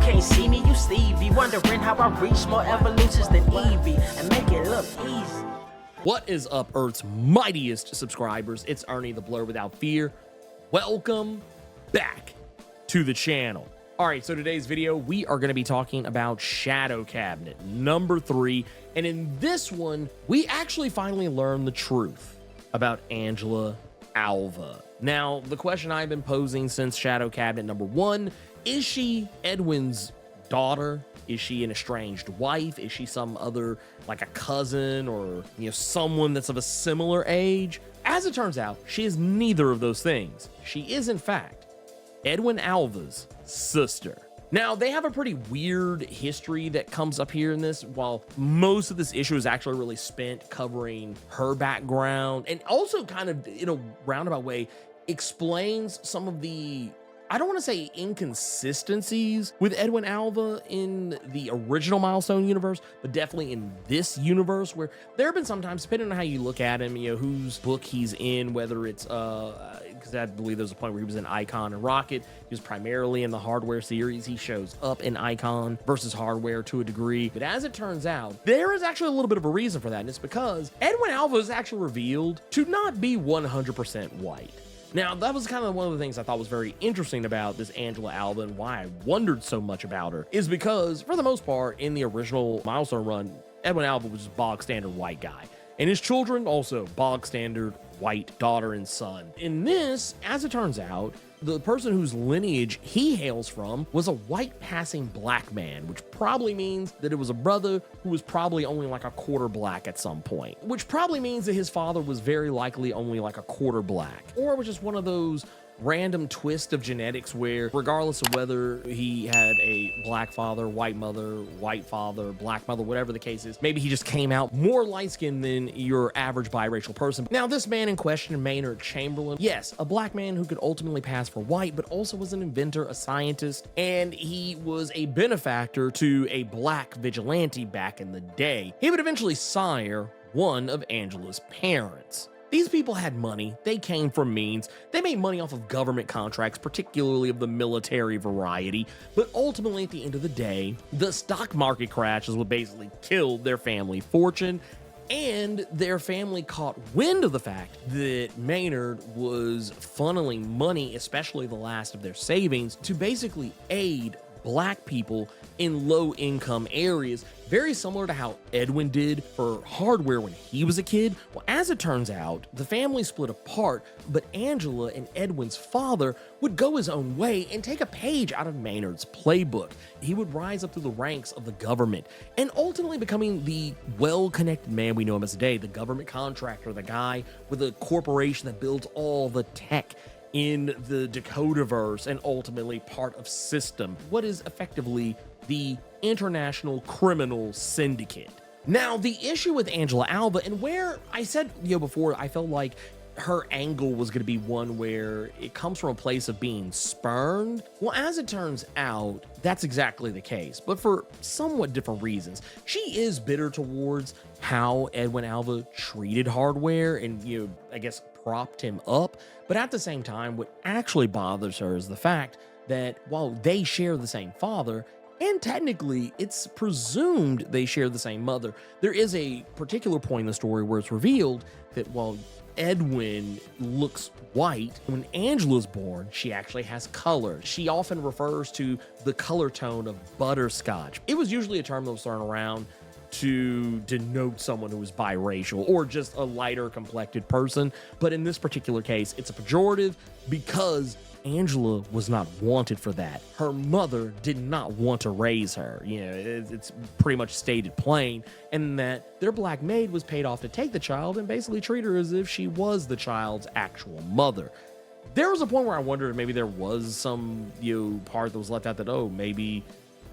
can't see me, you Stevie. Wondering how I reach more evolutions than Evie and make it look easy. What is up, Earth's mightiest subscribers? It's Ernie the Blerd Without Fear. Welcome back to the channel. All right, so today's video, we are going to be talking about Shadow Cabinet number 3. And in this one, we actually finally learn the truth about Angela Alva. Now, the question I've been posing since Shadow Cabinet number 1, is she Edwin's daughter? Is she an estranged wife? Is she some other, like a cousin or, someone that's of a similar age? As it turns out, she is neither of those things. She is, in fact, Edwin Alva's sister. Now, they have a pretty weird history that comes up here in this, while most of this issue is actually really spent covering her background and also kind of, in a roundabout way, explains some of the, I don't want to say inconsistencies with Edwin Alva in the original Milestone universe, but definitely in this universe, where there have been sometimes, depending on how you look at him, whose book he's in, whether it's, because I believe there's a point where he was in Icon and Rocket. He was primarily in the Hardware series. He shows up in Icon versus Hardware to a degree. But as it turns out, there is actually a little bit of a reason for that, and it's because Edwin Alva is actually revealed to not be 100% white. Now, that was kind of one of the things I thought was very interesting about this Angela Alva and why I wondered so much about her, is because, for the most part, in the original Milestone run, Edwin Alva was just bog standard white guy. And his children also bog standard white daughter and son. In this, as it turns out, the person whose lineage he hails from was a white passing black man, which probably means that it was a brother who was probably only like a quarter black at some point, which probably means that his father was very likely only like a quarter black, or it was just one of those random twist of genetics where, regardless of whether he had a black father, white mother, white father, black mother, whatever the case is, maybe he just came out more light-skinned than your average biracial person. Now, this man in question, Maynard Chamberlain, yes, a black man who could ultimately pass for white, but also was an inventor, a scientist, and he was a benefactor to a black vigilante back in the day. He would eventually sire one of Angela's parents. These people had money, they came from means, they made money off of government contracts, particularly of the military variety, but ultimately at the end of the day, the stock market crash is what basically killed their family fortune, and their family caught wind of the fact that Maynard was funneling money, especially the last of their savings, to basically aid black people in low-income areas, very similar to how Edwin did for Hardware when he was a kid. Well, as it turns out, the family split apart, but Angela and Edwin's father would go his own way and take a page out of Maynard's playbook. He would rise up through the ranks of the government and ultimately becoming the well-connected man we know him as today, the government contractor, the guy with a corporation that builds all the tech in the Dakotaverse and ultimately part of System, what is effectively the international criminal syndicate. Now, the issue with Angela Alva, and where I said before, I felt like her angle was going to be one where it comes from a place of being spurned. Well, as it turns out, that's exactly the case, but for somewhat different reasons. She is bitter towards how Edwin Alva treated Hardware and, I guess, propped him up. But at the same time, what actually bothers her is the fact that while they share the same father, and technically it's presumed they share the same mother, there is a particular point in the story where it's revealed that while Edwin looks white, when Angela's born, she actually has color. She often refers to the color tone of butterscotch. It was usually a term that was thrown around to denote someone who was biracial or just a lighter complected person. But in this particular case, it's a pejorative because Angela was not wanted for that. Her mother did not want to raise her. It's pretty much stated plain, and that their black maid was paid off to take the child and basically treat her as if she was the child's actual mother. There was a point where I wondered if maybe there was some part that was left out that, maybe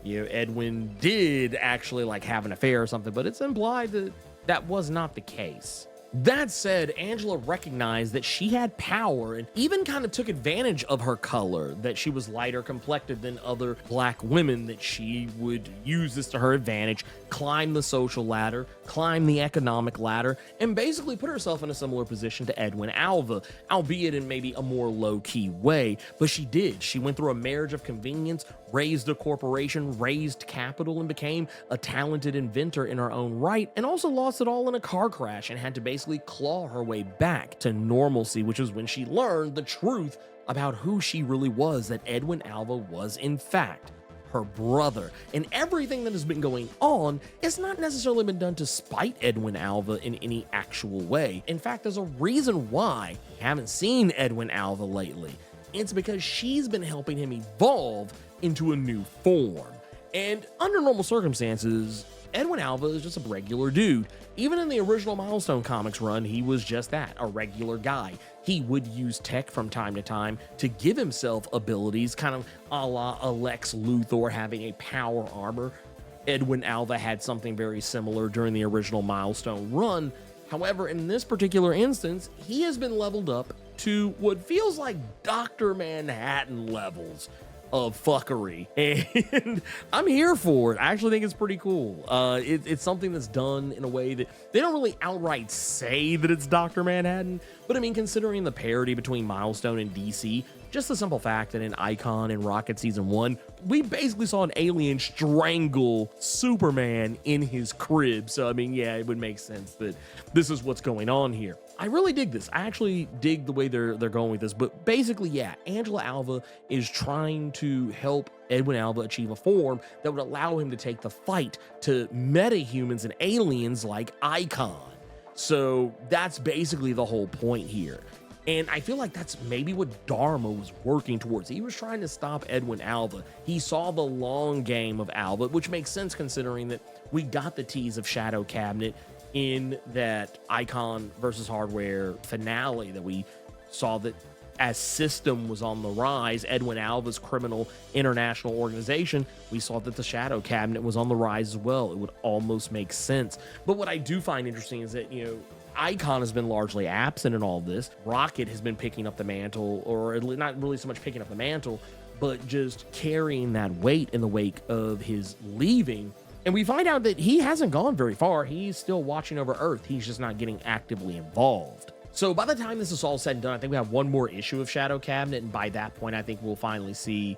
Edwin did actually have an affair or something, but it's implied that that was not the case. That said, Angela recognized that she had power and even kind of took advantage of her color, that she was lighter complected than other black women, that she would use this to her advantage, climb the social ladder, climb the economic ladder, and basically put herself in a similar position to Edwin Alva, albeit in maybe a more low-key way, but she did. She went through a marriage of convenience, raised a corporation, raised capital, and became a talented inventor in her own right, and also lost it all in a car crash and had to basically claw her way back to normalcy, which was when she learned the truth about who she really was, that Edwin Alva was, in fact, her brother. And everything that has been going on has not necessarily been done to spite Edwin Alva in any actual way. In fact, there's a reason why we haven't seen Edwin Alva lately. It's because she's been helping him evolve into a new form. And under normal circumstances, Edwin Alva is just a regular dude. Even in the original Milestone Comics run, he was just that, a regular guy. He would use tech from time to time to give himself abilities, kind of a la a Lex Luthor having a power armor. Edwin Alva had something very similar during the original Milestone run. However, in this particular instance, he has been leveled up to what feels like Dr. Manhattan levels of fuckery, and I'm here for it. I actually think it's pretty cool. It's something that's done in a way that they don't really outright say that it's Dr. Manhattan, but I mean, considering the parity between Milestone and DC, just the simple fact that in Icon and Rocket Season 1, we basically saw an alien strangle Superman in his crib. So, I mean, yeah, it would make sense that this is what's going on here. I really dig this. I actually dig the way they're going with this. But basically, yeah, Angela Alva is trying to help Edwin Alva achieve a form that would allow him to take the fight to metahumans and aliens like Icon. So that's basically the whole point here. And I feel like that's maybe what Dharma was working towards. He was trying to stop Edwin Alva. He saw the long game of Alva, which makes sense considering that we got the tease of Shadow Cabinet in that Icon versus Hardware finale that we saw, that as System was on the rise, Edwin Alva's criminal international organization, we saw that the Shadow Cabinet was on the rise as well. It would almost make sense. But what I do find interesting is that, Icon has been largely absent in all this. Rocket has been picking up the mantle, or not really so much picking up the mantle, but just carrying that weight in the wake of his leaving. And we find out that he hasn't gone very far. He's still watching over Earth. He's just not getting actively involved. So by the time this is all said and done, I think we have one more issue of Shadow Cabinet, and by that point, I think we'll finally see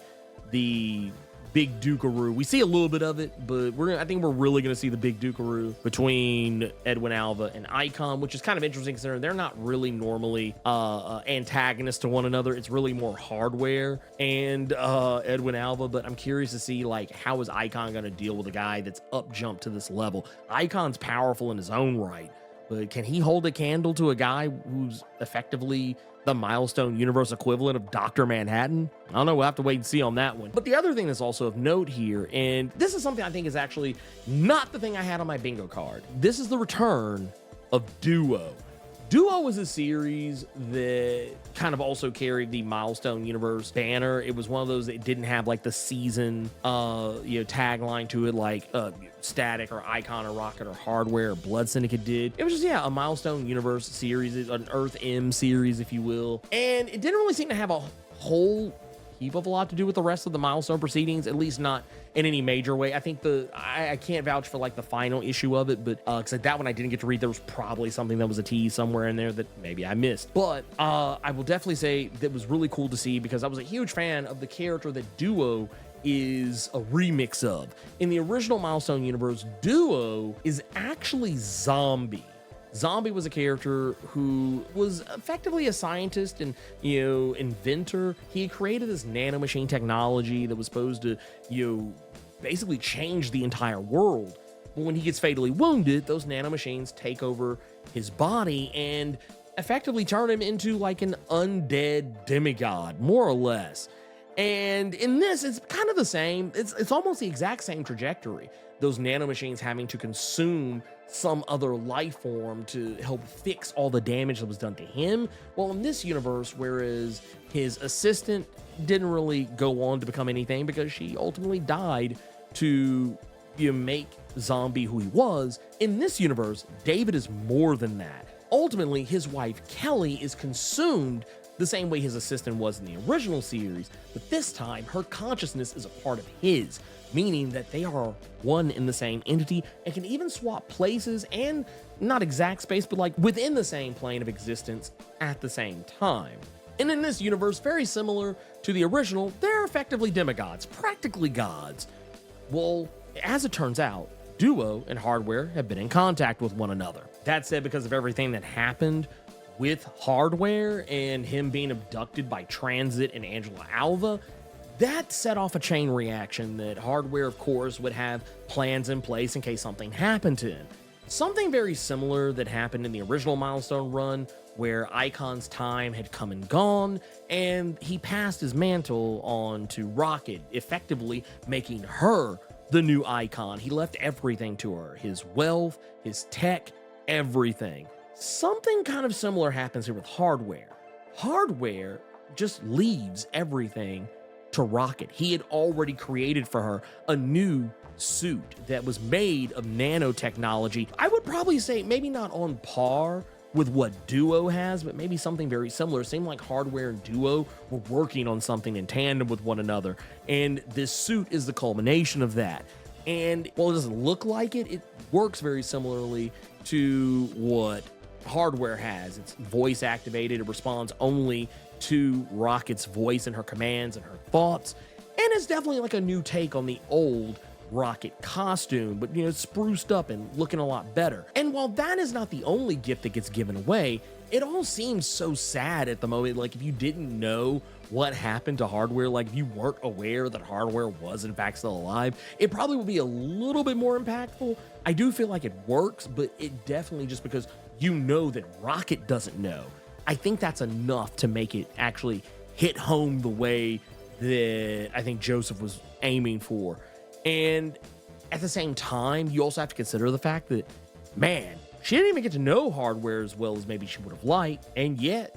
the big Dukaroo. We see a little bit of it, but I think we're really going to see the big Dukaroo between Edwin Alva and Icon, which is kind of interesting considering they're not really normally antagonists to one another. It's really more Hardware and Edwin Alva, but I'm curious to see, like, how is Icon going to deal with a guy that's up jumped to this level? Icon's powerful in his own right, but can he hold a candle to a guy who's effectively the Milestone universe equivalent of Dr. Manhattan? I don't know. We'll have to wait and see on that one. But the other thing that's also of note here, and this is something I think is actually not the thing I had on my bingo card. This is the return of Duo. Duo was a series that kind of also carried the Milestone Universe banner. It was one of those that didn't have like the season, tagline to it, like Static or Icon or Rocket or Hardware or Blood Syndicate did. It was just, a Milestone Universe series, an Earth M series, if you will. And it didn't really seem to have a whole heap of a lot to do with the rest of the Milestone proceedings, at least not in any major way. I think I can't vouch for like the final issue of it, but because that one I didn't get to read, there was probably something that was a tease somewhere in there that maybe I missed. But I will definitely say that was really cool to see, because I was a huge fan of the character that Duo is a remix of. In the original Milestone universe, Duo is actually Zombie. Zombie was a character who was effectively a scientist and, inventor. He created this nanomachine technology that was supposed to, basically change the entire world. But when he gets fatally wounded, those nanomachines take over his body and effectively turn him into like an undead demigod, more or less. And in this, it's kind of the same. It's almost the exact same trajectory. Those nanomachines having to consume some other life form to help fix all the damage that was done to him. Well, in this universe, whereas his assistant didn't really go on to become anything because she ultimately died to make Zombie who he was, in this universe, David is more than that. Ultimately, his wife Kelly is consumed the same way his assistant was in the original series, but this time her consciousness is a part of his, meaning that they are one in the same entity and can even swap places and not exact space, but like within the same plane of existence at the same time. And in this universe, very similar to the original, they're effectively demigods, practically gods. Well, as it turns out, Duo and Hardware have been in contact with one another. That said, because of everything that happened with Hardware and him being abducted by Transit and Angela Alva, that set off a chain reaction that Hardware, of course, would have plans in place in case something happened to him. Something very similar that happened in the original Milestone run, where Icon's time had come and gone, and he passed his mantle on to Rocket, effectively making her the new Icon. He left everything to her, his wealth, his tech, everything. Something kind of similar happens here with Hardware. Hardware just leaves everything to Rocket. He had already created for her a new suit that was made of nanotechnology. I would probably say maybe not on par with what Duo has, but maybe something very similar. It seemed like Hardware and Duo were working on something in tandem with one another, and this suit is the culmination of that. And while it doesn't look like it, it works very similarly to what Hardware has. It's voice activated. It responds only to Rocket's voice and her commands and her thoughts, and it's definitely like a new take on the old Rocket costume, but spruced up and looking a lot better. And while that is not the only gift that gets given away, it all seems so sad at the moment. Like, if you didn't know what happened to Hardware, like if you weren't aware that Hardware was in fact still alive, it probably would be a little bit more impactful. I do feel like it works, but it definitely, just because you know that Rocket doesn't know, I think that's enough to make it actually hit home the way that I think Joseph was aiming for. And at the same time, you also have to consider the fact that, man, she didn't even get to know Hardware as well as maybe she would have liked, and yet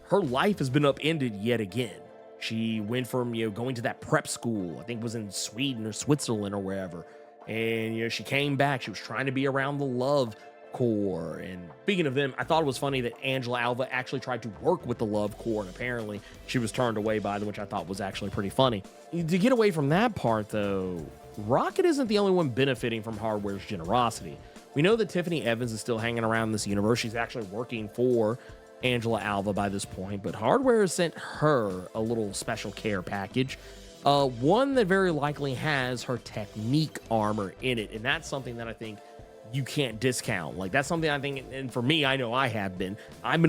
her life has been upended yet again. She went from, going to that prep school, I think it was in Sweden or Switzerland or wherever, and, she came back. She was trying to be around the Love Corps. And speaking of them, I thought it was funny that Angela Alva actually tried to work with the Love Corps, and apparently she was turned away by them, which I thought was actually pretty funny. To get away from that part, though, Rocket isn't the only one benefiting from Hardware's generosity. We know that Tiffany Evans is still hanging around this universe. She's actually working for Angela Alva by this point, but Hardware has sent her a little special care package, one that very likely has her technique armor in it, and that's something that I think you can't discount. Like, that's something I think, and for me, I know I've been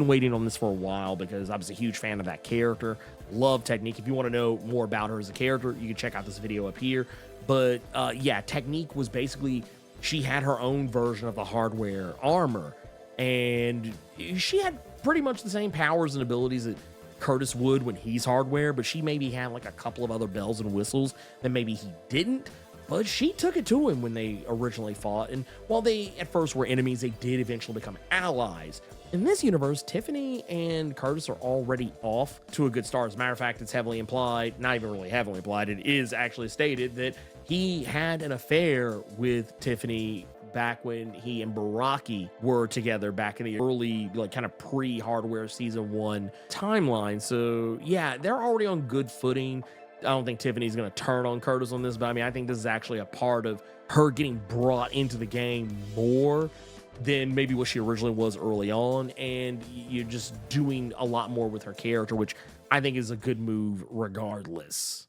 waiting on this for a while because I was a huge fan of that character. Love Technique. If you want to know more about her as a character, you can check out this video up here. But yeah, Technique was basically, she had her own version of the Hardware armor, and she had pretty much the same powers and abilities that Curtis would when he's Hardware, but she maybe had like a couple of other bells and whistles that maybe he didn't. But she took it to him when they originally fought, and while they at first were enemies, they did eventually become allies. In this universe, Tiffany and Curtis are already off to a good start. As a matter of fact, it's heavily implied, not even really heavily implied, it is actually stated that he had an affair with Tiffany back when he and Baraki were together back in the early, like, kind of pre-Hardware season 1 timeline. So yeah, they're already on good footing. I don't think Tiffany's going to turn on Curtis on this, but I mean, I think this is actually a part of her getting brought into the game more than maybe what she originally was early on, and you're just doing a lot more with her character, which I think is a good move regardless.